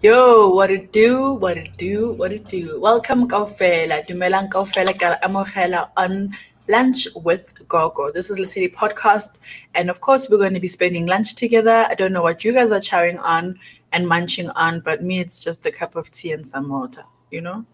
Yo, what it do? What it do? What it do? Welcome, Kaufela. Dumelang Kaufela ka amogela on Lunch with Gogo. This is Lesedi podcast, and of course, we're going to be spending lunch together. I don't know what you guys are chowing on and munching on, but me, it's just a cup of tea and some water. You know.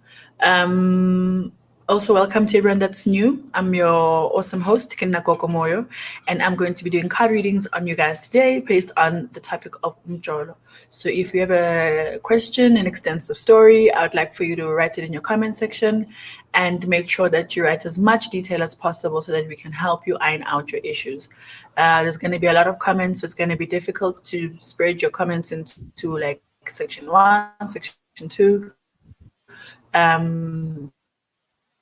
Um, Also, welcome to everyone that's new. I'm your awesome host, Kenna Moyo, and I'm going to be doing card readings on you guys today based on the topic of Umjolo. So, if you have a question, an extensive story, I would like for you to write it in your comment section and make sure that you write as much detail as possible so that we can help you iron out your issues. There's going to be a lot of comments, so it's going to be difficult to spread your comments into like section one, section two.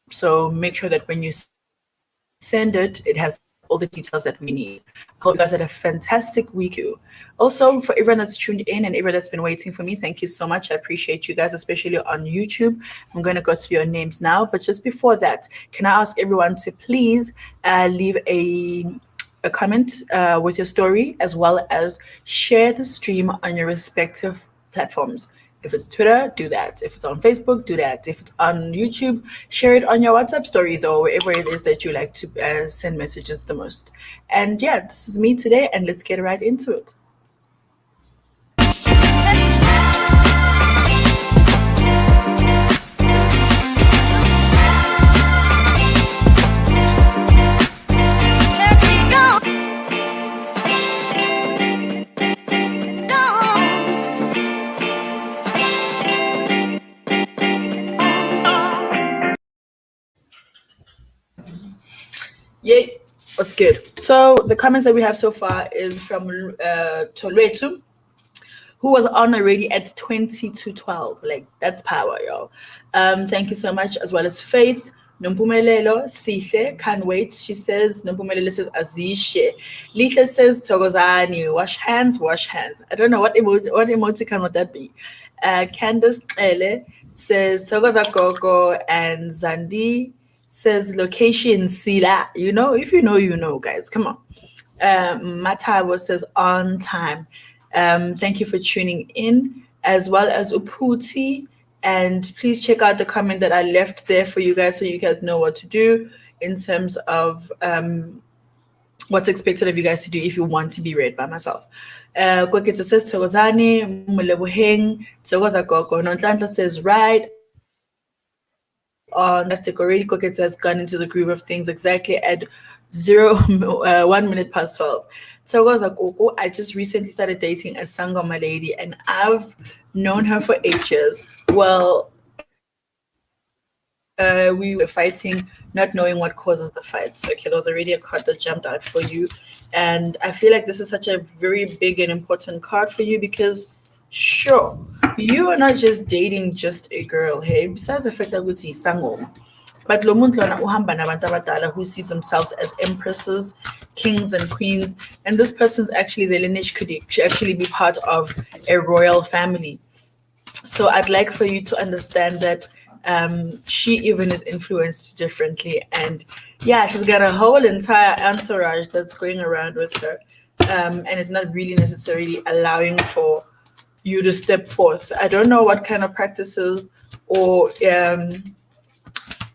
So make sure that when you send it, it has all the details that we need. I hope you guys had a fantastic week. Also, for everyone that's tuned in and everyone that's been waiting for me, thank you so much. I appreciate you guys, especially on YouTube. I'm going to go through your names now. But just before that, can I ask everyone to please leave a comment with your story, as well as share the stream on your respective platforms. If it's Twitter, do that. If it's on Facebook, do that. If it's on YouTube, share it on your WhatsApp stories or wherever it is that you like to send messages the most. And yeah, this is me today, and let's get right into it. Yay, what's good? So the comments that we have so far is from Tolwetu, who was on already at 20 to 12. Like, that's power, y'all. Thank you so much, as well as Faith. Nompumelelo, Sihle, can't wait. She says, Nompumelelo says, Azishe. Lihle says, Togozani, wash hands, wash hands. I don't know what emoticon would that be. Candace Ele says, Togoza Gogo, and Zandi says, location Sila. You know, if you know, you know, guys. Come on. Matawa says, on time. Thank you for tuning in, as well as Uputi. And please check out the comment that I left there for you guys so you guys know what to do in terms of what's expected of you guys to do if you want to be read by myself. Kwekito says, Togozani, Muleboheng, Togoza Gogo. Nontlanta says, right on. Fantastic. Already Kwekito has gone into the groove of things exactly at 1 minute past 12. Togoza Gogo, I just recently started dating a Sangoma lady, and I've known her for 8 years. Well, we were fighting, not knowing what causes the fights. Okay, there was already a card that jumped out for you. And I feel like this is such a very big and important card for you because, sure, you are not just dating just a girl. Hey, besides the fact that we see Sangoma. But lo muntu lona uhamba nabantu abadala who sees themselves as empresses, kings and queens, and this person's actually, their lineage could actually be part of a royal family. So I'd like for you to understand that she even is influenced differently, and yeah, she's got a whole entire entourage that's going around with her, and it's not really necessarily allowing for you to step forth. I don't know what kind of practices or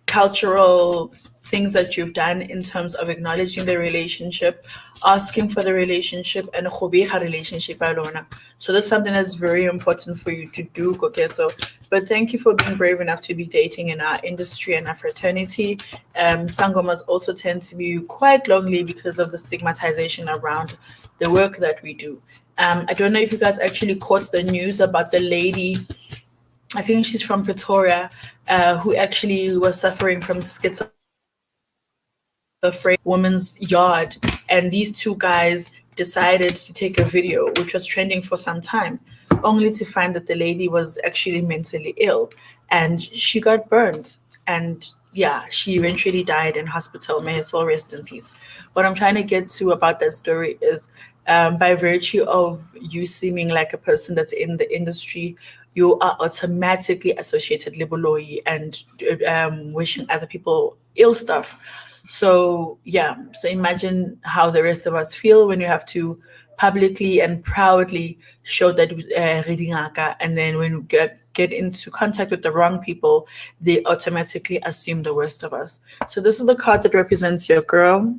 cultural things that you've done in terms of acknowledging the relationship, asking for the relationship, and a relationship alona. So that's something that's very important for you to do, Koketso. But thank you for being brave enough to be dating in our industry and our fraternity. Sangomas also tend to be quite lonely because of the stigmatization around the work that we do. I don't know if you guys actually caught the news about the lady, I think she's from Pretoria, who actually was suffering from schizophrenia, woman's yard. And these two guys decided to take a video, which was trending for some time, only to find that the lady was actually mentally ill and she got burned. And yeah, she eventually died in hospital. May her soul rest in peace. What I'm trying to get to about that story is by virtue of you seeming like a person that's in the industry, you are automatically associated liboloi and wishing other people ill stuff. So yeah, so imagine how the rest of us feel when you have to publicly and proudly show that reading aka, and then when we get into contact with the wrong people, they automatically assume the worst of us. So this is the card that represents your girl.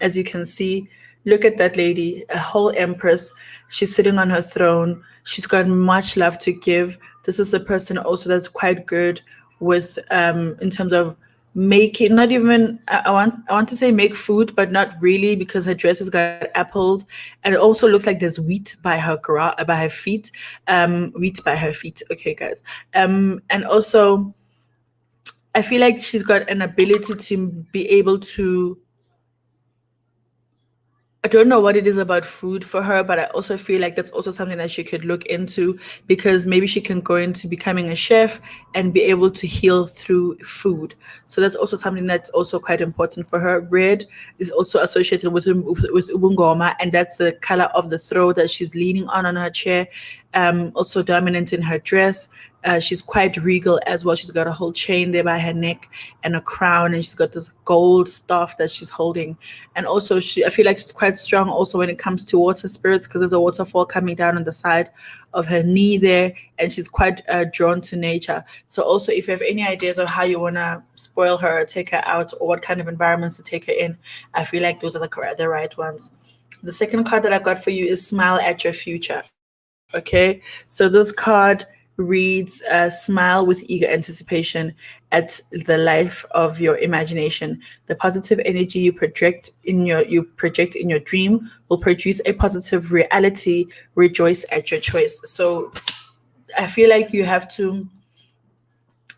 As you can see, look at that lady, a whole empress. She's sitting on her throne. She's got much love to give. This is the person also that's quite good with in terms of making, not even I want to say make food, but not really, because her dress has got apples, and it also looks like there's wheat by her by her feet. Wheat by her feet. Okay, guys. And also I feel like she's got an ability to be able to, I don't know what it is about food for her, but I also feel like that's also something that she could look into, because maybe she can go into becoming a chef and be able to heal through food. So that's also something that's also quite important for her. Red is also associated with Ubungoma, and that's the color of the throw that she's leaning on her chair. Also dominant in her dress. She's quite regal as well. She's got a whole chain there by her neck and a crown, and she's got this gold staff that she's holding. And also, I feel like she's quite strong also when it comes to water spirits, because there's a waterfall coming down on the side of her knee there, and she's quite drawn to nature. So also, if you have any ideas of how you want to spoil her or take her out, or what kind of environments to take her in, I feel like those are the right ones. The second card that I got for you is Smile at Your Future. Okay, so this card reads smile with eager anticipation at the life of your imagination. The positive energy you project in your dream will produce a positive reality. Rejoice at your choice. So I feel like you have to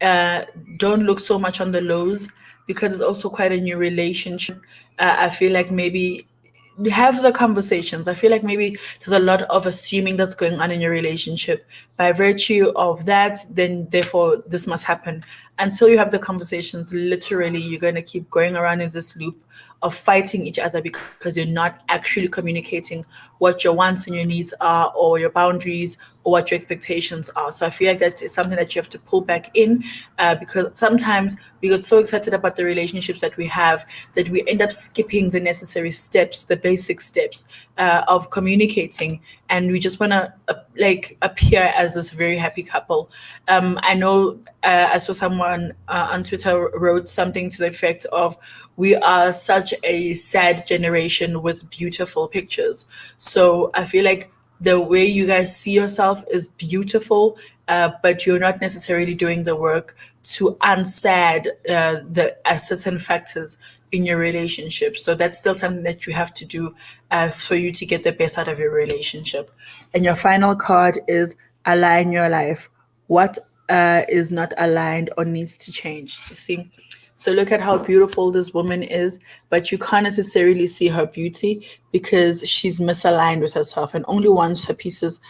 don't look so much on the lows, because it's also quite a new relationship. I feel like maybe have the conversations. I feel like maybe there's a lot of assuming that's going on in your relationship. By virtue of that, then therefore this must happen. Until you have the conversations, literally you're going to keep going around in this loop of fighting each other, because you're not actually communicating what your wants and your needs are, or your boundaries, or what your expectations are. So I feel like that is something that you have to pull back in, because sometimes we get so excited about the relationships that we have that we end up skipping the necessary steps, the basic steps of communicating, and we just want to appear as this very happy couple. I know I saw someone on Twitter wrote something to the effect of, we are such a sad generation with beautiful pictures. So I feel like the way you guys see yourself is beautiful, but you're not necessarily doing the work to unsad the certain factors in your relationship. So that's still something that you have to do for you to get the best out of your relationship. And your final card is align your life. What is not aligned or needs to change? You see? So look at how beautiful this woman is, but you can't necessarily see her beauty because she's misaligned with herself. And only once her pieces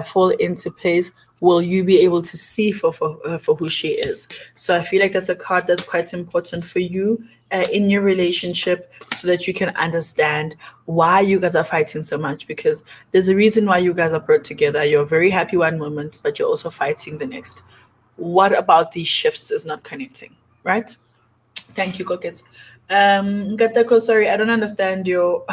fall into place will you be able to see for who she is. So I feel like that's a card that's quite important for you in your relationship, so that you can understand why you guys are fighting so much, because there's a reason why you guys are brought together. You're very happy one moment, but you're also fighting the next. What about these shifts is not connecting, right? Thank you, Cockets. Gatako, sorry, I don't understand your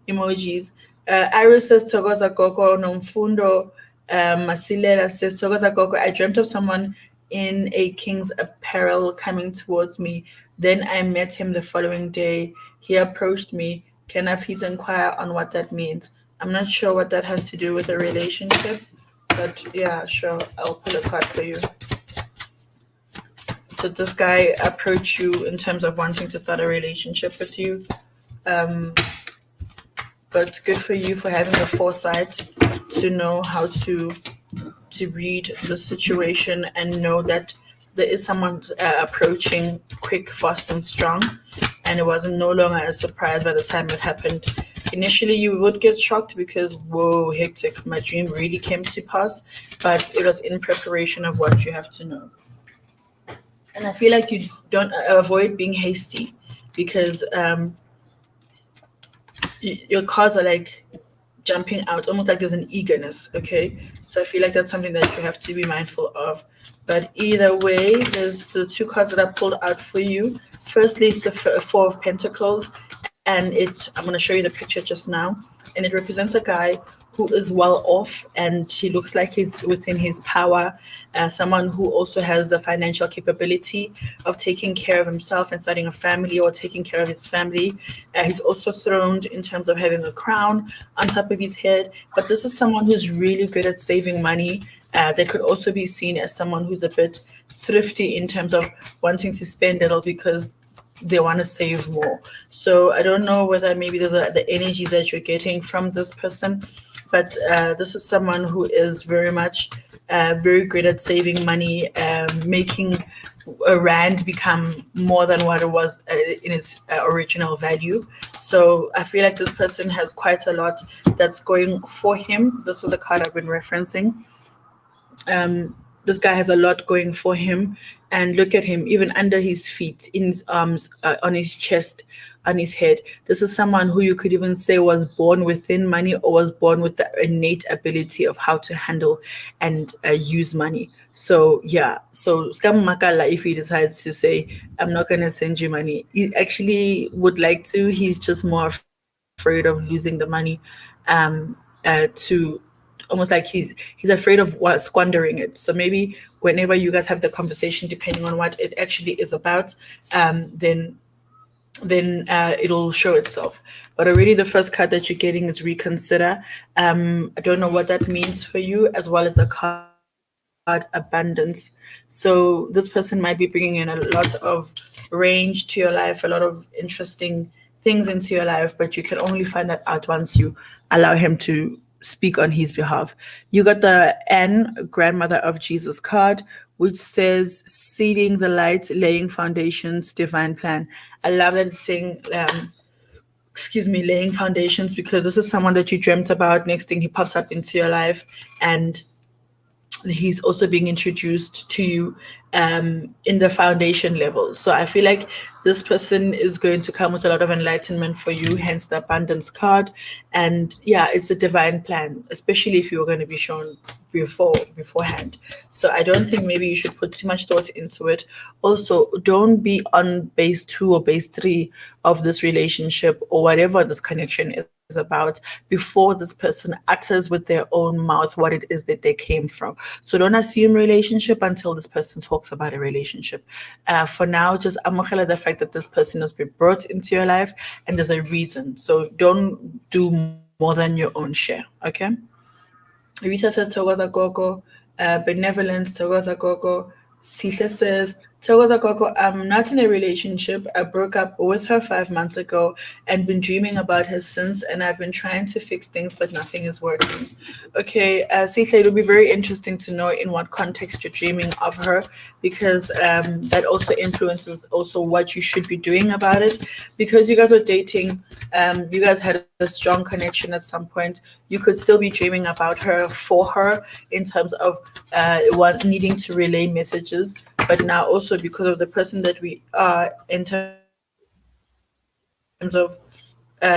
emojis. Iris says Togoza Gogo Nomfundo. Masilela says Togoza Gogo. I dreamt of someone in a king's apparel coming towards me. Then I met him the following day. He approached me. Can I please inquire on what that means? I'm not sure what that has to do with a relationship, but yeah, sure. I'll pull a card for you. Did this guy approach you in terms of wanting to start a relationship with you? But good for you for having the foresight to know how to read the situation and know that there is someone approaching quick, fast, and strong, and it wasn't no longer a surprise by the time it happened. Initially, you would get shocked because, whoa, hectic, my dream really came to pass, but it was in preparation of what you have to know. And I feel like you don't avoid being hasty, because your cards are like jumping out, almost like there's an eagerness, okay? So I feel like that's something that you have to be mindful of. But either way, there's the two cards that I pulled out for you. Firstly, it's the Four of Pentacles, and I'm going to show you the picture just now, and it represents a guy who is well off, and he looks like he's within his power, someone who also has the financial capability of taking care of himself and starting a family or taking care of his family. He's also throned in terms of having a crown on top of his head, but this is someone who's really good at saving money. They could also be seen as someone who's a bit thrifty in terms of wanting to spend little because they want to save more. So I don't know whether maybe those are the energies that you're getting from this person, but this is someone who is very much very good at saving money, making a rand become more than what it was in its original value. So I feel like this person has quite a lot that's going for him. This is the card I've been referencing. This guy has a lot going for him, and look at him, even under his feet, in his arms, on his chest, on his head. This is someone who you could even say was born within money, or was born with the innate ability of how to handle and use money. So yeah, so Scam Makala, if he decides to say, I'm not going to send you money, he actually would like to. He's just more afraid of losing the money, to almost like he's afraid of squandering it. So maybe whenever you guys have the conversation, depending on what it actually is about, then it'll show itself. But already the first card that you're getting is reconsider. I don't know what that means for you, as well as the card abundance. So this person might be bringing in a lot of range to your life, a lot of interesting things into your life, but you can only find that out once you allow him to speak on his behalf. You got the N, grandmother of Jesus card, which says seeding the light, laying foundations, divine plan. I love that it's saying, laying foundations, because this is someone that you dreamt about. Next thing, he pops up into your life, and he's also being introduced to you in the foundation level. So I feel like this person is going to come with a lot of enlightenment for you, hence the abundance card. And yeah, it's a divine plan, especially if you were going to be shown beforehand. So I don't think maybe you should put too much thought into it. Also, don't be on base 2 or base 3 of this relationship or whatever this connection is about before this person utters with their own mouth what it is that they came from. So don't assume relationship until this person talks about a relationship. For now, just amokhela the fact that this person has been brought into your life and there's a reason. So don't do more than your own share, okay? Rita says Togoza Gogo, benevolence, Togoza Gogo. Sisha says, Togoza Gogo, I'm not in a relationship. I broke up with her 5 months ago and been dreaming about her since, and I've been trying to fix things, but nothing is working. Okay, Sisha, it'll be very interesting to know in what context you're dreaming of her, because that also influences also what you should be doing about it. Because you guys are dating, you guys had a strong connection at some point, you could still be dreaming about her, for her, in terms of needing to relay messages. But now also, because of the person that we are, in terms of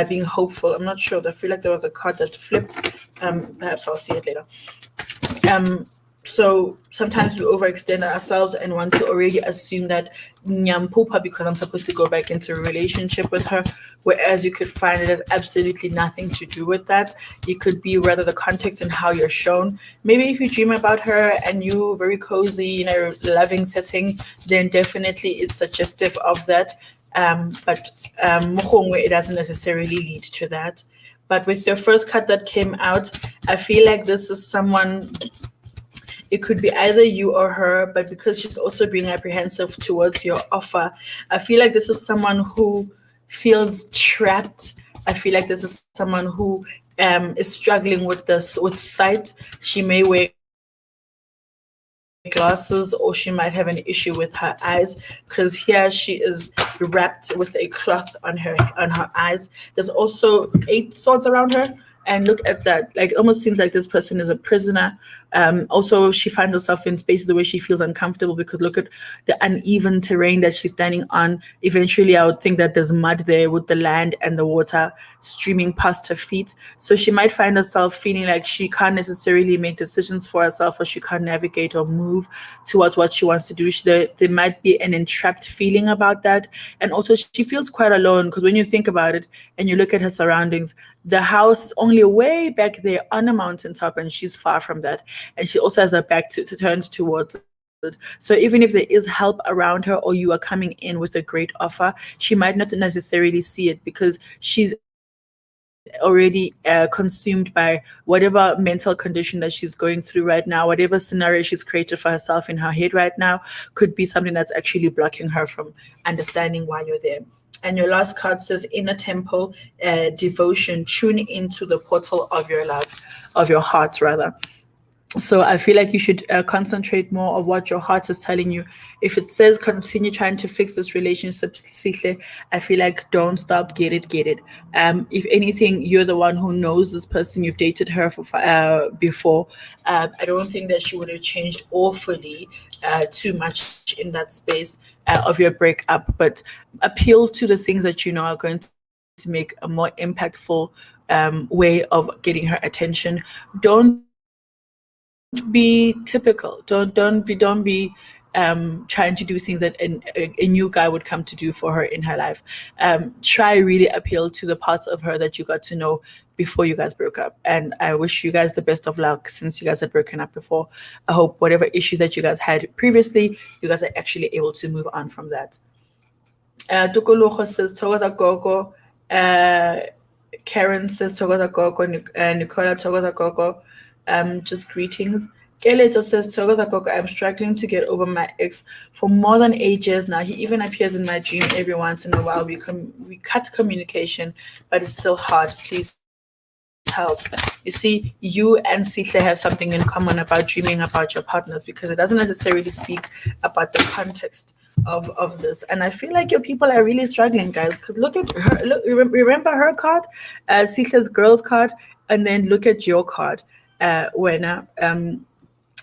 being hopeful, I'm not sure. I feel like there was a card that flipped. Perhaps I'll see it later. So sometimes we overextend ourselves and want to already assume that nyampupa because I'm supposed to go back into a relationship with her, whereas you could find it has absolutely nothing to do with that. It could be rather the context and how you're shown. Maybe if you dream about her and you're very cozy in a loving setting, then definitely it's suggestive of that. But it doesn't necessarily lead to that. But with your first card that came out, I feel like this is someone, it could be either you or her, but because she's also being apprehensive towards your offer, I feel like this is someone who feels trapped. I feel like this is someone who is struggling with sight. She may wear glasses, or she might have an issue with her eyes, because here she is wrapped with a cloth on her eyes. There's also 8 swords around her. And look at that. Like, it almost seems like this person is a prisoner Also, she finds herself in spaces where she feels uncomfortable because look at the uneven terrain that she's standing on. Eventually, I would think that there's mud there with the land and the water streaming past her feet. So she might find herself feeling like she can't necessarily make decisions for herself, or she can't navigate or move towards what she wants to do. There might be an entrapped feeling about that. And also, she feels quite alone because when you think about it and you look at her surroundings, the house is only way back there on a mountaintop, and she's far from that. And she also has her back to turned towards it. So even if there is help around her, or you are coming in with a great offer, she might not necessarily see it because she's already consumed by whatever mental condition that she's going through right now. Whatever scenario she's created for herself in her head right now could be something that's actually blocking her from understanding why you're there. And your last card says inner temple, devotion, tune into the portal of your love, of your heart rather. So I feel like you should concentrate more of what your heart is telling you. If it says continue trying to fix this relationship, Sihle, I feel like don't stop, get it. If anything, you're the one who knows this person. You've dated her for before. I don't think that she would have changed awfully too much in that space of your breakup, but appeal to the things that you know are going to make a more impactful way of getting her attention. Don't be typical. Don't be trying to do things that a new guy would come to do for her in her life. Try really appeal to the parts of her that you got to know before you guys broke up. And I wish you guys the best of luck since you guys had broken up before. I hope whatever issues that you guys had previously, you guys are actually able to move on from that. Tukulucho says Togoza Gogo. Karen says Togoza Gogo. Nicola Togoza Gogo. Just greetings. Keleto says Togoza Gogo. I'm struggling to get over my ex for more than 8 years now. He even appears in my dream every once in a while. We cut communication, but it's still hard. Please help. You see, you and Sihle have something in common about dreaming about your partners, because it doesn't necessarily speak about the context of this. And I feel like your people are really struggling, guys, because look at her. Look, remember her card, Sihle's girls card, and then look at your card, when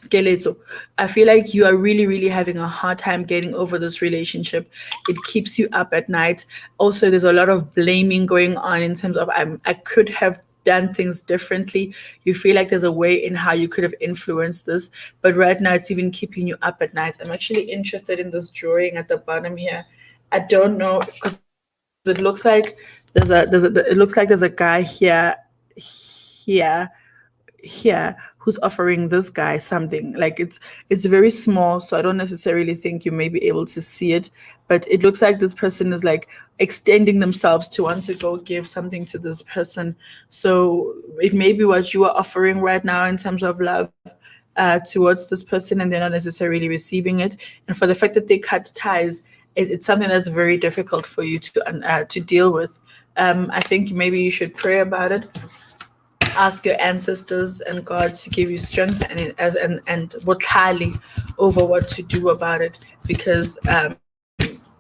Keleto. I feel like you are really, really having a hard time getting over this relationship. It keeps you up at night. Also, there's a lot of blaming going on in terms of I could have done things differently. You feel like there's a way in how you could have influenced this, but right now it's even keeping you up at night. I'm actually interested in this drawing at the bottom here. I don't know, because it looks like there's a guy here who's offering this guy something. Like it's very small, so I don't necessarily think you may be able to see it, but it looks like this person is like extending themselves to want to go give something to this person. So it may be what you are offering right now in terms of love towards this person, and they're not necessarily receiving it. And for the fact that they cut ties, it's something that's very difficult for you to deal with. I think maybe you should pray about it, ask your ancestors and God to give you strength and botlhali over what to do about it. Because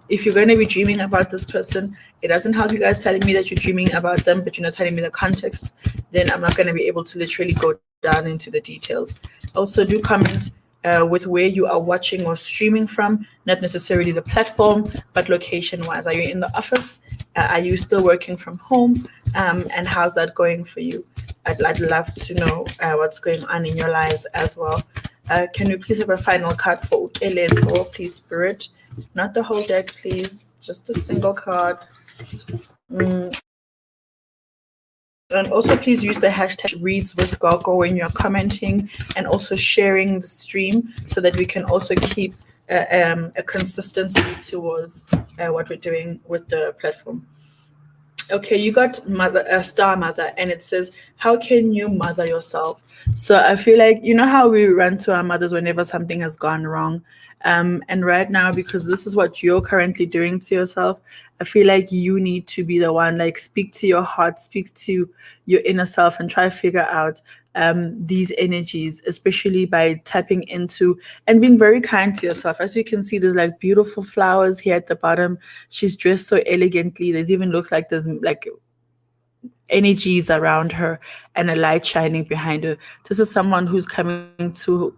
if you're going to be dreaming about this person, it doesn't help you guys telling me that you're dreaming about them, but you're not telling me the context. Then I'm not going to be able to literally go down into the details. Also, do comment with where you are watching or streaming from, not necessarily the platform, but location wise. Are you in the office? Are you still working from home? And how's that going for you? I'd love to know what's going on in your lives as well. Can we please have a final card for Ukeletso, or please, Spirit? Not the whole deck, please. Just a single card. And also, please use the hashtag reads with Gogo when you're commenting and also sharing the stream, so that we can also keep a consistency towards what we're doing with the platform. Okay, you got mother, star mother, and it says, how can you mother yourself? So I feel like, you know how we run to our mothers whenever something has gone wrong. And right now, because this is what you're currently doing to yourself, I feel like you need to be the one, like, speak to your heart, speak to your inner self, and try to figure out these energies, especially by tapping into and being very kind to yourself. As you can see, there's like beautiful flowers here at the bottom. She's dressed so elegantly. There's even looks like there's like energies around her and a light shining behind her. This is someone who's coming to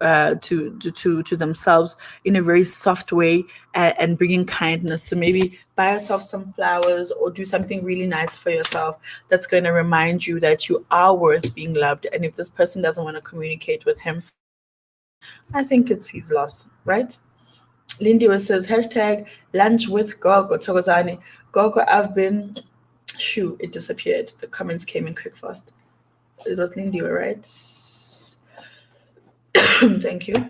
themselves in a very soft way, and bringing kindness. So maybe buy yourself some flowers or do something really nice for yourself that's going to remind you that you are worth being loved. And if this person doesn't want to communicate with him, I think it's his loss, right? Lindy was says hashtag lunch with Gogo Tokozani. Gogo, I've been shoo, it disappeared. The comments came in quick fast. It was Lindy, right? Thank you.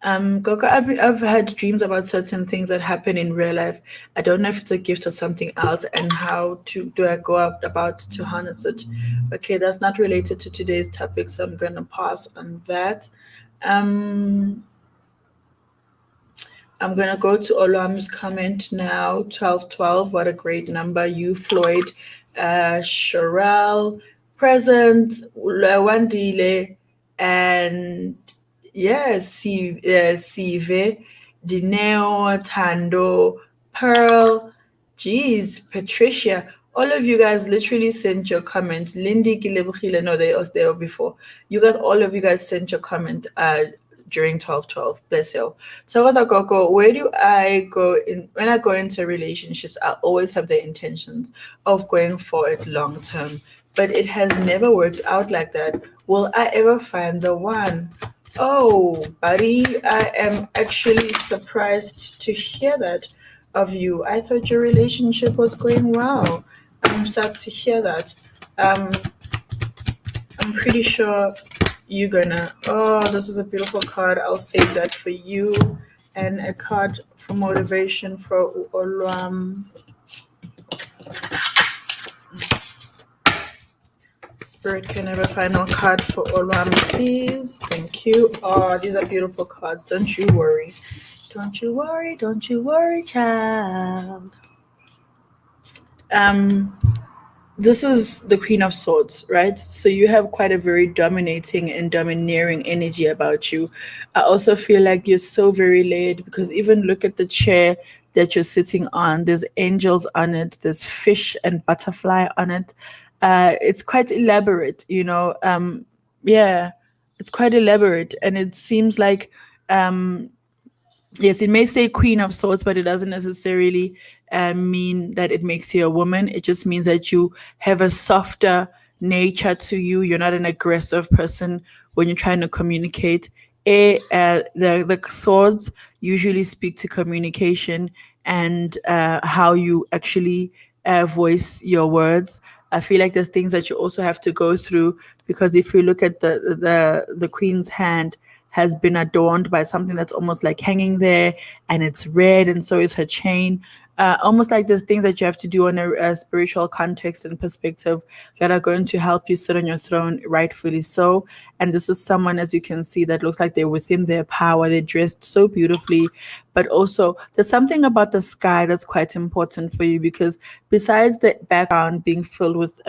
Gogo, I've had dreams about certain things that happen in real life. I don't know if it's a gift or something else, and how to do I go about to harness it. Okay, that's not related to today's topic, so I'm gonna pass on that. Um, I'm gonna go to Olam's comment now. 1212. What a great number. You, Floyd, Sherelle, Present, Wandile, and yes, Sive, Dineo, Tando, Pearl, geez, Patricia. All of you guys literally sent your comment. Lindy Kilebuchile, no, they was there before. You guys, all of you guys sent your comment during 1212. Bless you. So with Gogo, where do I go in when I go into relationships? I always have the intentions of going for it long term, but it has never worked out like that. Will I ever find the one? Oh, buddy, I am actually surprised to hear that of you. I thought your relationship was going well. I'm sad to hear that. Um, I'm pretty sure you're gonna. Oh, this is a beautiful card. I'll save that for you. And a card for motivation for Olwam. Spirit, can I have a final card for Olwam, please? Thank you. Oh, these are beautiful cards. Don't you worry. Don't you worry. Don't you worry, child. Um, this is the Queen of Swords, right? So you have quite a very dominating and domineering energy about you. I also feel like you're so very laid, because even look at the chair that you're sitting on. There's angels on it. There's fish and butterfly on it. It's quite elaborate, you know. Yeah, it's quite elaborate, and it seems like yes, it may say Queen of Swords, but it doesn't necessarily mean that it makes you a woman. It just means that you have a softer nature to you. You're not an aggressive person when you're trying to communicate. The swords usually speak to communication and how you actually voice your words. I feel like there's things that you also have to go through, because if you look at the queen's hand, has been adorned by something that's almost like hanging there, and it's red, and so is her chain. Almost like there's things that you have to do on a spiritual context and perspective that are going to help you sit on your throne rightfully so. And this is someone, as you can see, that looks like they're within their power. They're dressed so beautifully, but also there's something about the sky that's quite important for you, because besides the background being filled with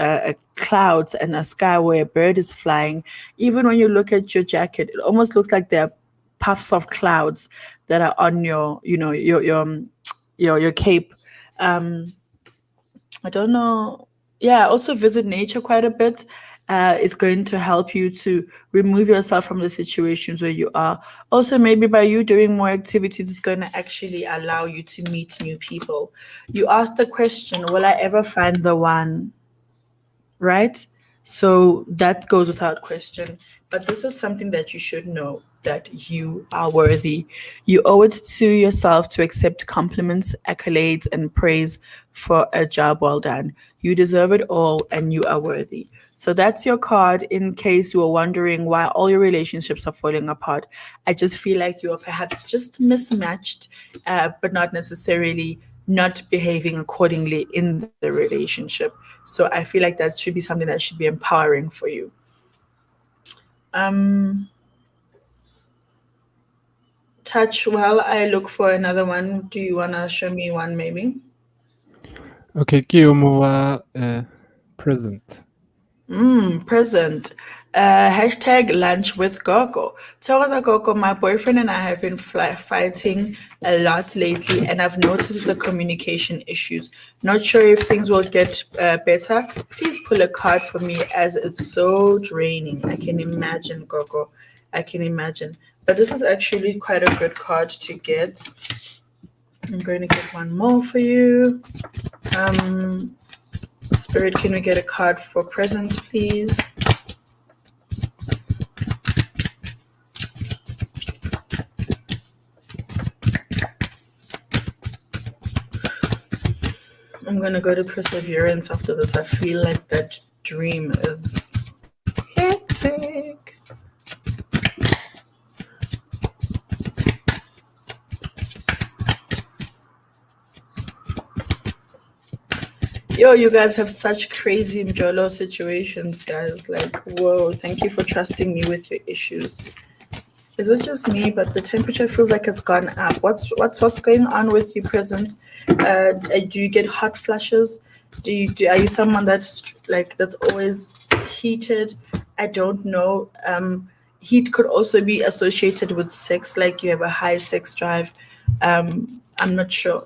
clouds and a sky where a bird is flying, even when you look at your jacket, it almost looks like there are puffs of clouds that are on your, you know, your cape. Um, I don't know. Yeah, also visit nature quite a bit. It's going to help you to remove yourself from the situations where you are. Also, maybe by you doing more activities, it's going to actually allow you to meet new people. You asked the question, will I ever find the one? Right? So that goes without question. But this is something that you should know, that you are worthy. You owe it to yourself to accept compliments, accolades, and praise for a job well done. You deserve it all, and you are worthy. So that's your card, in case you were wondering why all your relationships are falling apart. I just feel like you are perhaps just mismatched, but not necessarily not behaving accordingly in the relationship. So I feel like that should be something that should be empowering for you. Um, Touch while I look for another one. Do you wanna show me one maybe? Okay, Guillaume, present. Present. Hashtag lunch with Gogo. Togoza Gogo, my boyfriend and I have been fighting a lot lately, and I've noticed the communication issues. Not sure if things will get better. Please pull a card for me as it's so draining. I can imagine, Gogo. I can imagine. But this is actually quite a good card to get. I'm going to get one more for you. Spirit, can we get a card for present, please? I'm going to go to perseverance after this. I feel like that dream is hectic. Yo, you guys have such crazy Umjolo situations, guys. Like, whoa, thank you for trusting me with your issues. Is it just me? But the temperature feels like it's gone up. What's going on with you, present? Do you get hot flushes? Are you someone that's always heated? I don't know. Heat could also be associated with sex, like you have a high sex drive. I'm not sure,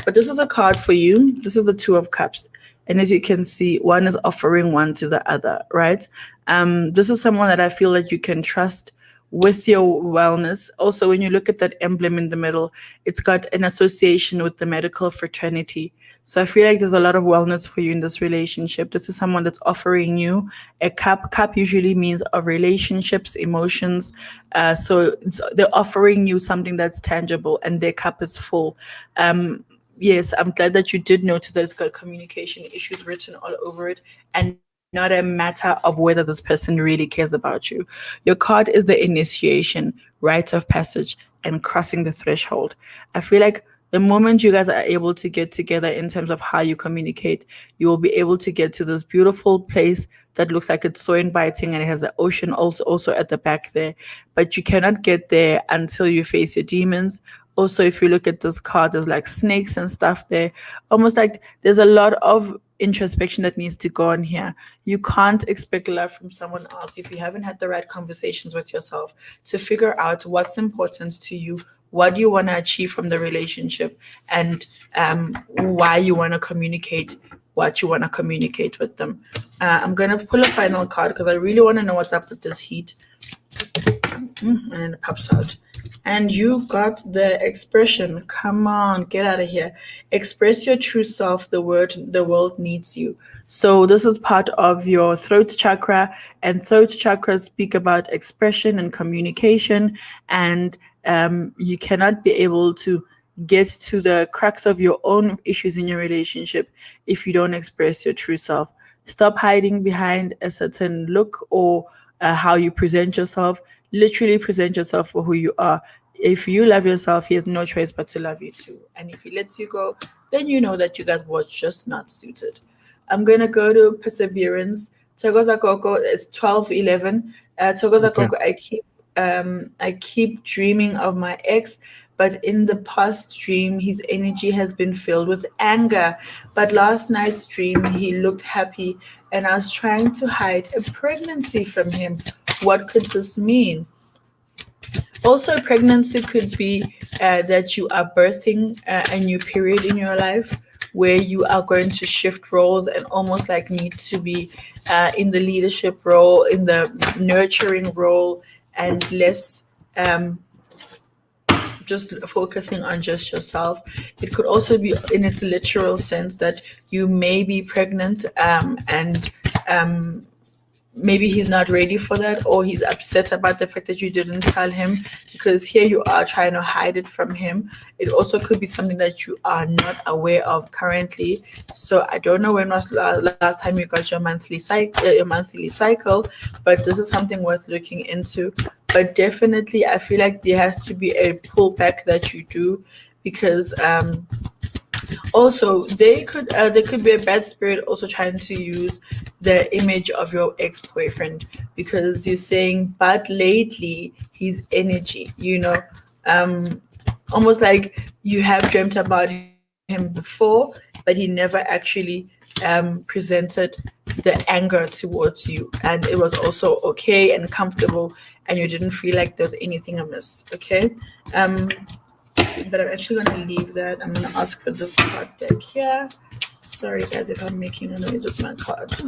but this is a card for you. This is the Two of Cups. And as you can see, one is offering one to the other, right? This is someone that I feel that you can trust with your wellness. Also, when you look at that emblem in the middle, it's got an association with the medical fraternity. So I feel like there's a lot of wellness for you in this relationship. This is someone that's offering you a cup. Cup usually means of relationships, emotions. So they're offering you something that's tangible, and their cup is full. Yes, I'm glad that you did notice that it's got communication issues written all over it, and not a matter of whether this person really cares about you. Your card is the initiation, rite of passage, and crossing the threshold. I feel like the moment you guys are able to get together in terms of how you communicate, you will be able to get to this beautiful place that looks like it's so inviting, and it has the ocean also at the back there. But you cannot get there until you face your demons. Also, if you look at this card, there's like snakes and stuff there. Almost like there's a lot of introspection that needs to go on here. You can't expect love from someone else if you haven't had the right conversations with yourself to figure out what's important to you, what do you want to achieve from the relationship, and why you want to communicate what you want to communicate with them. I'm going to pull a final card because I really want to know what's up with this heat. And then it pops out. And you got the expression. Come on, get out of here. Express your true self. The world needs you. So this is part of your throat chakra, and throat chakras speak about expression and communication. And you cannot be able to get to the crux of your own issues in your relationship if you don't express your true self. Stop hiding behind a certain look or how you present yourself. Literally present yourself for who you are. If you love yourself, he has no choice but to love you too. And if he lets you go, then you know that you guys were just not suited. I'm going to go to perseverance. Togoza Gogo is 12:11. Togoza Gogo, I keep dreaming of my ex, but in the past dream, his energy has been filled with anger. But last night's dream, he looked happy, and I was trying to hide a pregnancy from him. What could this mean? Also, pregnancy could be that you are birthing a new period in your life where you are going to shift roles and almost like need to be in the leadership role, in the nurturing role, and less just focusing on just yourself. It could also be in its literal sense that you may be pregnant and maybe he's not ready for that, or he's upset about the fact that you didn't tell him, because here you are trying to hide it from him. It also could be something that you are not aware of currently. So I don't know when was last time you got your monthly cycle, but this is something worth looking into. But definitely I feel like there has to be a pullback that you do, because also there could be a bad spirit also trying to use the image of your ex-boyfriend, because you're saying, but lately his energy, almost like you have dreamt about him before, but he never actually presented the anger towards you, and it was also okay and comfortable, and you didn't feel like there's anything amiss. Okay. But I'm actually gonna leave that. I'm gonna ask for this card back here. Sorry guys if I'm making a noise with my cards.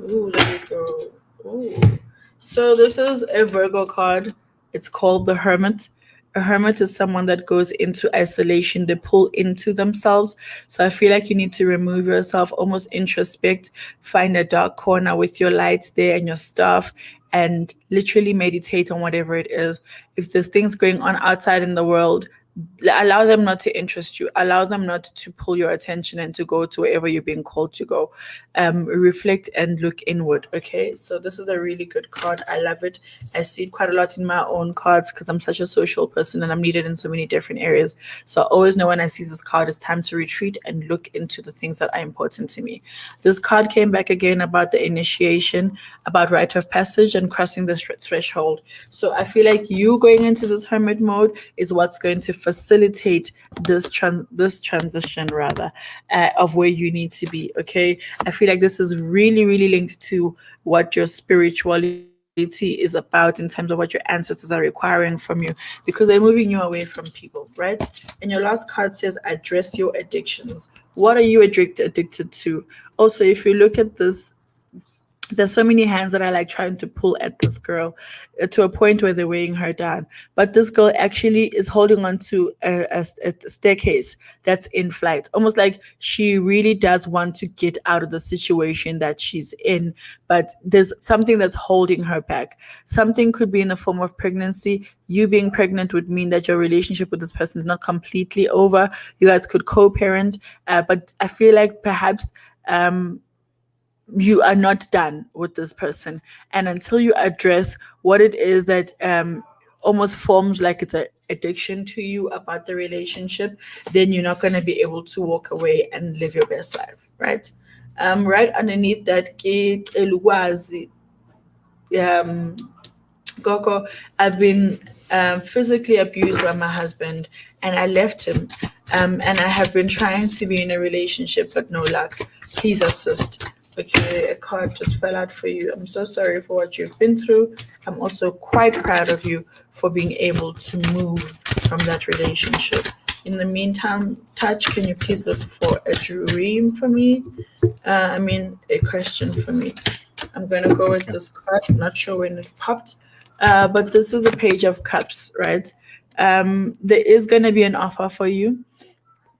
Ooh, there we go. Ooh. So this is a Virgo card. It's called the Hermit. A hermit is someone that goes into isolation, they pull into themselves. So I feel like you need to remove yourself, almost introspect, find a dark corner with your lights there and your stuff, and literally meditate on whatever it is. If there's things going on outside in the world, allow them not to interest you, allow them not to pull your attention and to go to wherever you're being called to go. Reflect and look inward. Okay, so this is a really good card. I love it. I see it quite a lot in my own cards because I'm such a social person and I'm needed in so many different areas. So I always know when I see this card, it's time to retreat and look into the things that are important to me. This card came back again about the initiation, about rite of passage and crossing the threshold. So I feel like you going into this hermit mode is what's going to facilitate this transition rather, of where you need to be. Okay, I feel like this is really linked to what your spirituality is about in terms of what your ancestors are requiring from you, because they're moving you away from people, right? And your last card says address your addictions. What are you addicted to? Also, if you look at this, there's so many hands that are like trying to pull at this girl, to a point where they're weighing her down. But this girl actually is holding on to a staircase that's in flight, almost like she really does want to get out of the situation that she's in. But there's something that's holding her back. Something could be in the form of pregnancy. You being pregnant would mean that your relationship with this person is not completely over. You guys could co-parent, but I feel like perhaps you are not done with this person, and until you address what it is that almost forms like it's an addiction to you about the relationship, then you're not going to be able to walk away and live your best life, right? Right underneath that ke elukwazi, um Gogo, I've been physically abused by my husband and I left him. And I have been trying to be in a relationship but no luck. Please assist. Okay, a card just fell out for you. I'm so sorry for what you've been through. I'm also quite proud of you for being able to move from that relationship. In the meantime, Touch, can you please look for a dream for me? A question for me. I'm going to go with this card. I'm not sure when it popped, but this is the Page of Cups, right? There is going to be an offer for you,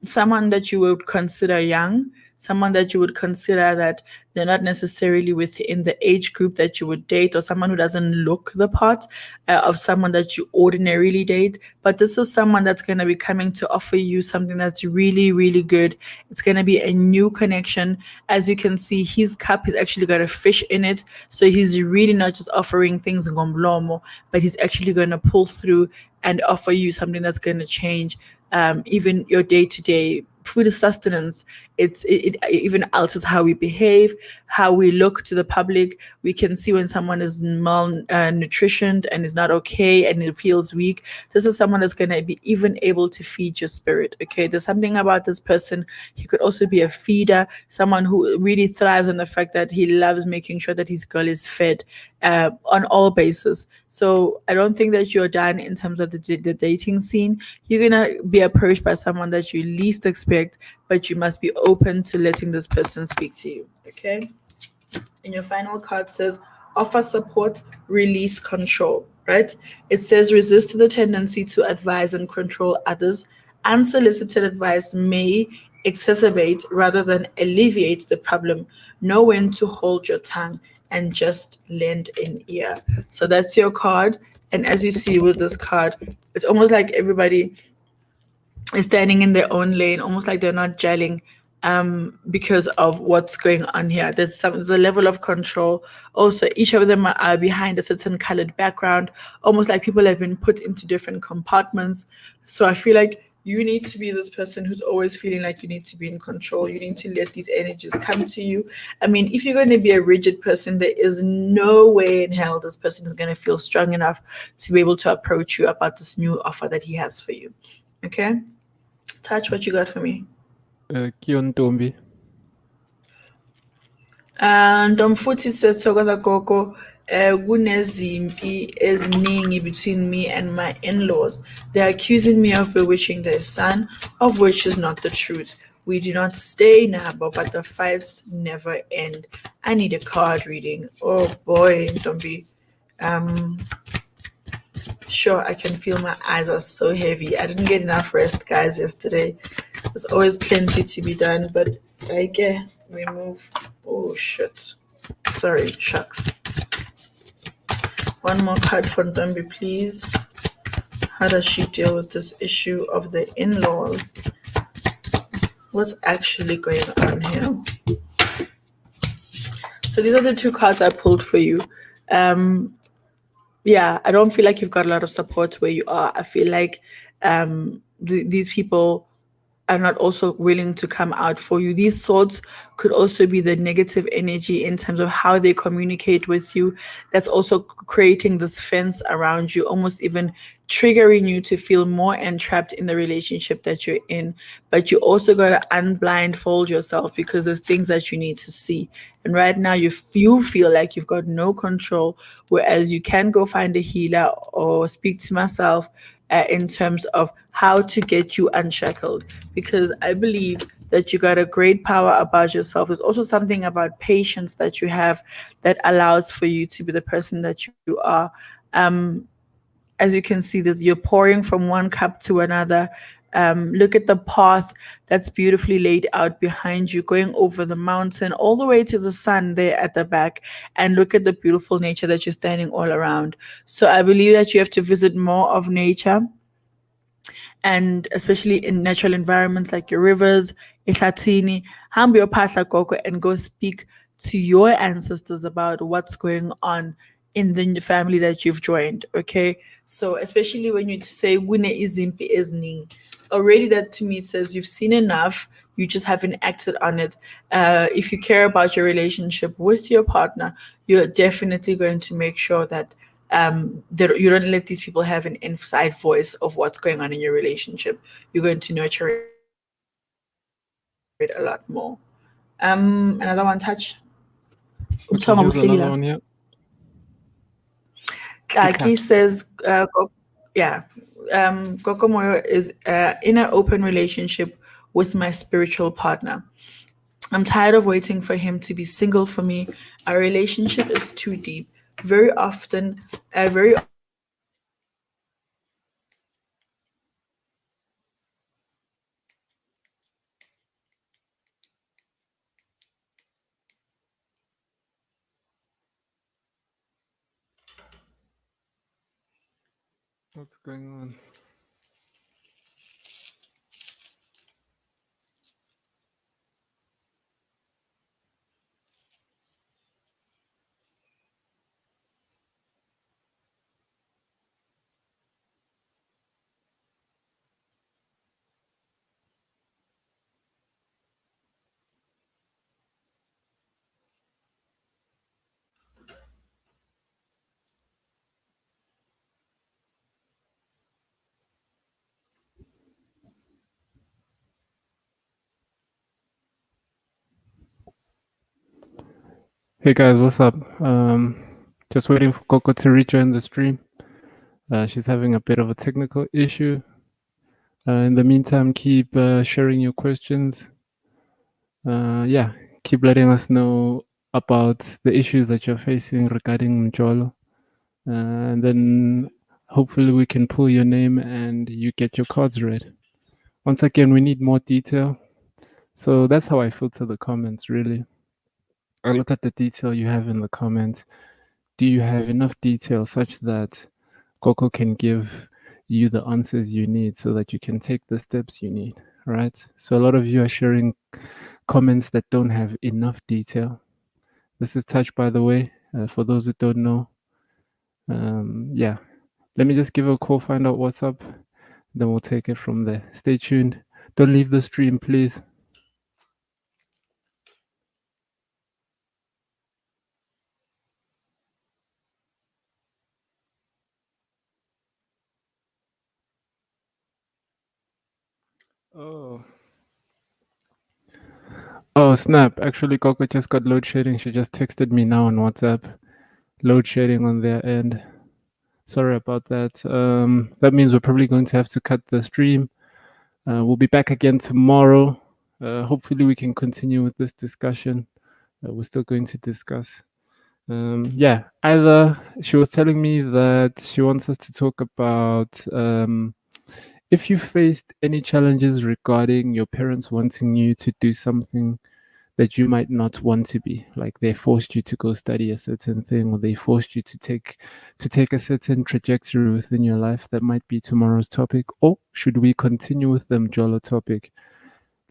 someone that you would consider young, someone that you would consider that they're not necessarily within the age group that you would date, or someone who doesn't look the part of someone that you ordinarily date. But this is someone that's going to be coming to offer you something that's really good. It's going to be a new connection. As you can see, his cup has actually got a fish in it. So he's really not just offering things ngomlomo, but he's actually going to pull through and offer you something that's going to change even your day-to-day food sustenance. It even alters how we behave, how we look to the public. We can see when someone is malnutritioned and is not okay and it feels weak. This is someone that's going to be even able to feed your spirit. Okay, there's something about this person. He could also be a feeder, someone who really thrives on the fact that he loves making sure that his girl is fed on all bases. So I don't think that you're done in terms of the dating scene. You're gonna be approached by someone that you least expect, but you must be open to letting this person speak to you. Okay. And your final card says offer support, release control, right? It says resist the tendency to advise and control others. Unsolicited advice may exacerbate rather than alleviate the problem. Know when to hold your tongue and just lend an ear. So that's your card. And as you see with this card, it's almost like everybody is standing in their own lane, almost like they're not gelling because of what's going on here. There's a level of control. Also, each of them are behind a certain colored background, almost like people have been put into different compartments. So I feel like you need to be this person who's always feeling like you need to be in control. You need to let these energies come to you. I mean, if you're going to be a rigid person, there is no way in hell this person is going to feel strong enough to be able to approach you about this new offer that he has for you. Okay? Touch, what you got for me? Kion Tombi. And Futhi says Thokoza Gogo, kunezimpi eziningi between me and my in-laws. They're accusing me of bewitching their son, of which is not the truth. We do not stay now, but the fights never end. I need a card reading. Oh boy, don't be. Um, sure, I can feel my eyes are so heavy. I didn't get enough rest, guys, yesterday. There's always plenty to be done, but I get remove. Oh shit. Sorry, shucks. One more card for Ntombi, please. How does she deal with this issue of the in-laws? What's actually going on here? So these are the two cards I pulled for you. Yeah, I don't feel like you've got a lot of support where you are. I feel like these people are not also willing to come out for you. These swords could also be the negative energy in terms of how they communicate with you. That's also creating this fence around you, almost even triggering you to feel more entrapped in the relationship that you're in. But you also got to unblindfold yourself because there's things that you need to see. And right now, you feel like you've got no control, whereas you can go find a healer or speak to myself in terms of how to get you unshackled. Because I believe that you got a great power about yourself. There's also something about patience that you have that allows for you to be the person that you are. Um, as you can see, this you're pouring from one cup to another. Look at the path that's beautifully laid out behind you, going over the mountain all the way to the sun there at the back. And look at the beautiful nature that you're standing all around. So I believe that you have to visit more of nature, and especially in natural environments like your rivers, Isatini, hambi your Gogo, and go speak to your ancestors about what's going on in the family that you've joined. Okay, so especially when you say "Gune izimpi ezning," already that to me says you've seen enough. You just haven't acted on it. If you care about your relationship with your partner, you're definitely going to make sure that you don't let these people have an inside voice of what's going on in your relationship. You're going to nurture it a lot more. Another one touch. Okay, Umthonga here's muhleli another la. one here. Two Tlaki cups. says, yeah, Gogo Moyo is in an open relationship with my spiritual partner. I'm tired of waiting for him to be single for me. Our relationship is too deep. Very often, he asks me to leave him alone. He says he wants to be alone. What's going on? Hey guys, what's up? Just waiting for Coco to rejoin the stream. She's having a bit of a technical issue. In the meantime, keep sharing your questions. Yeah, keep letting us know about the issues that you're facing regarding Umjolo. And then hopefully we can pull your name and you get your cards read. Once again, we need more detail. So that's how I filter the comments, really. I look at the detail you have in the comments. Do you have enough detail such that Coco can give you the answers you need so that you can take the steps you need, right? So a lot of you are sharing comments that don't have enough detail. This is Touch, by the way, for those who don't know. Yeah, let me just give a call, find out what's up, then we'll take it from there. Stay tuned. Don't leave the stream, please. Oh, Oh, snap. Actually, Gogo just got load shedding. She just texted me now on WhatsApp. Load shedding on their end. Sorry about that. That means we're probably going to have to cut the stream. We'll be back again tomorrow. Hopefully, we can continue with this discussion. We're still going to discuss. Yeah, either she was telling me that she wants us to talk about if you faced any challenges regarding your parents wanting you to do something that you might not want to be, like they forced you to go study a certain thing, or they forced you to take a certain trajectory within your life. That might be tomorrow's topic. Or should we continue with the Umjolo topic?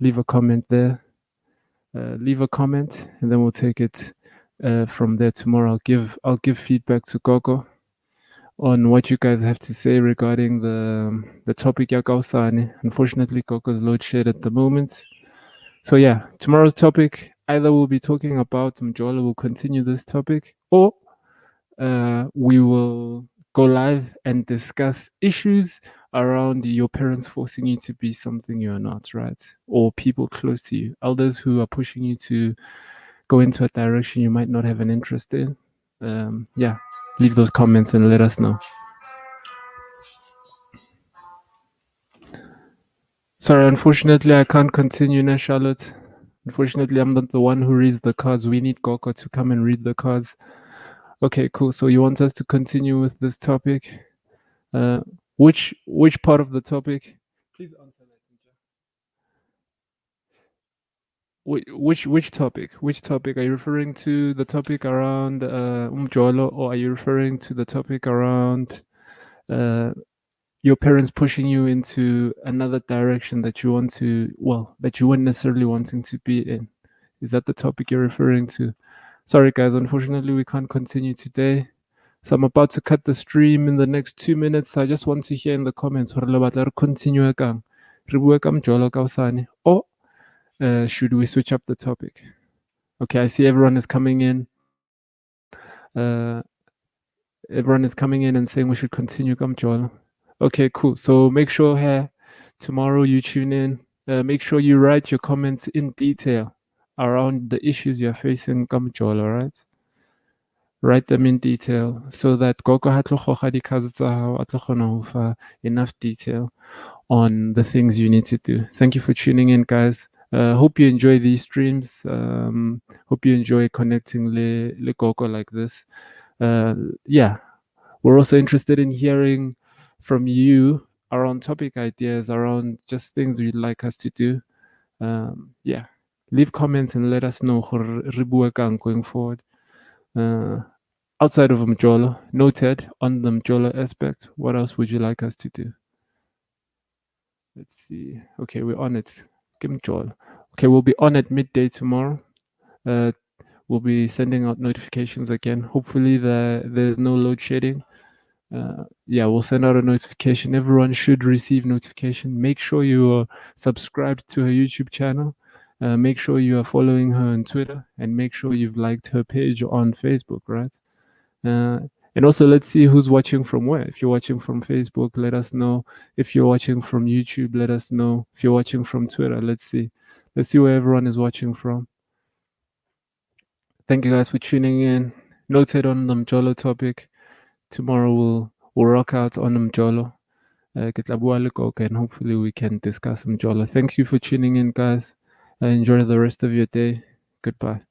Leave a comment there. Leave a comment, and then we'll take it from there tomorrow. I'll give feedback to Gogo on what you guys have to say regarding the topic Yakausani. Unfortunately, Gogo's load shed at the moment. So yeah, tomorrow's topic, either we'll be talking about Umjolo, we'll continue this topic, or we will go live and discuss issues around your parents forcing you to be something you're not, right? Or people close to you, elders who are pushing you to go into a direction you might not have an interest in. Yeah, leave those comments and let us know. Sorry, unfortunately, I can't continue now, Charlotte. Unfortunately, I'm not the one who reads the cards. We need Gogo to come and read the cards. Okay, cool. So you want us to continue with this topic? Which part of the topic? Please answer that, Ninja. Which topic? Which topic are you referring to? The topic around Umjolo, or are you referring to the topic around your parents pushing you into another direction that you want to, well, that you weren't necessarily wanting to be in? Is that the topic you're referring to? Sorry, guys. Unfortunately, we can't continue today. So I'm about to cut the stream in the next 2 minutes. I just want to hear in the comments hore le batla re continue kang. Re bue ka Umjolo ka hosane, or should we switch up the topic? Okay, I see everyone is coming in. Everyone is coming in and saying we should continue ka Umjolo. Okay, cool. So make sure here tomorrow you tune in. Make sure you write your comments in detail around the issues you're facing ka Umjolo, right? Write them in detail so that Gogo ha tlo goga dikhatso tsa hao a tlo kgona ho fa enough detail on the things you need to do. Thank you for tuning in, guys. Hope you enjoy these streams. Hope you enjoy connecting le Gogo like this. Yeah, we're also interested in hearing from you around topic ideas, around just things you'd like us to do. Yeah, leave comments and let us know gore re bue kang going forward. Outside of Umjolo, noted on the Umjolo aspect, what else would you like us to do? Let's see. Okay, we're on it. Umjolo. Okay, we'll be on at midday tomorrow. We'll be sending out notifications again. Hopefully there's no load shedding. Yeah, we'll send out a notification. Everyone should receive notification. Make sure you are subscribed to her YouTube channel. Make sure you are following her on Twitter, and make sure you've liked her page on Facebook, right? And also, let's see who's watching from where. If you're watching from Facebook, let us know. If you're watching from YouTube, let us know. If you're watching from Twitter, let's see. Let's see where everyone is watching from. Thank you guys for tuning in. Noted on the Umjolo topic. Tomorrow we'll rock out on Umjolo. And hopefully we can discuss Umjolo. Thank you for tuning in, guys. Enjoy the rest of your day. Goodbye.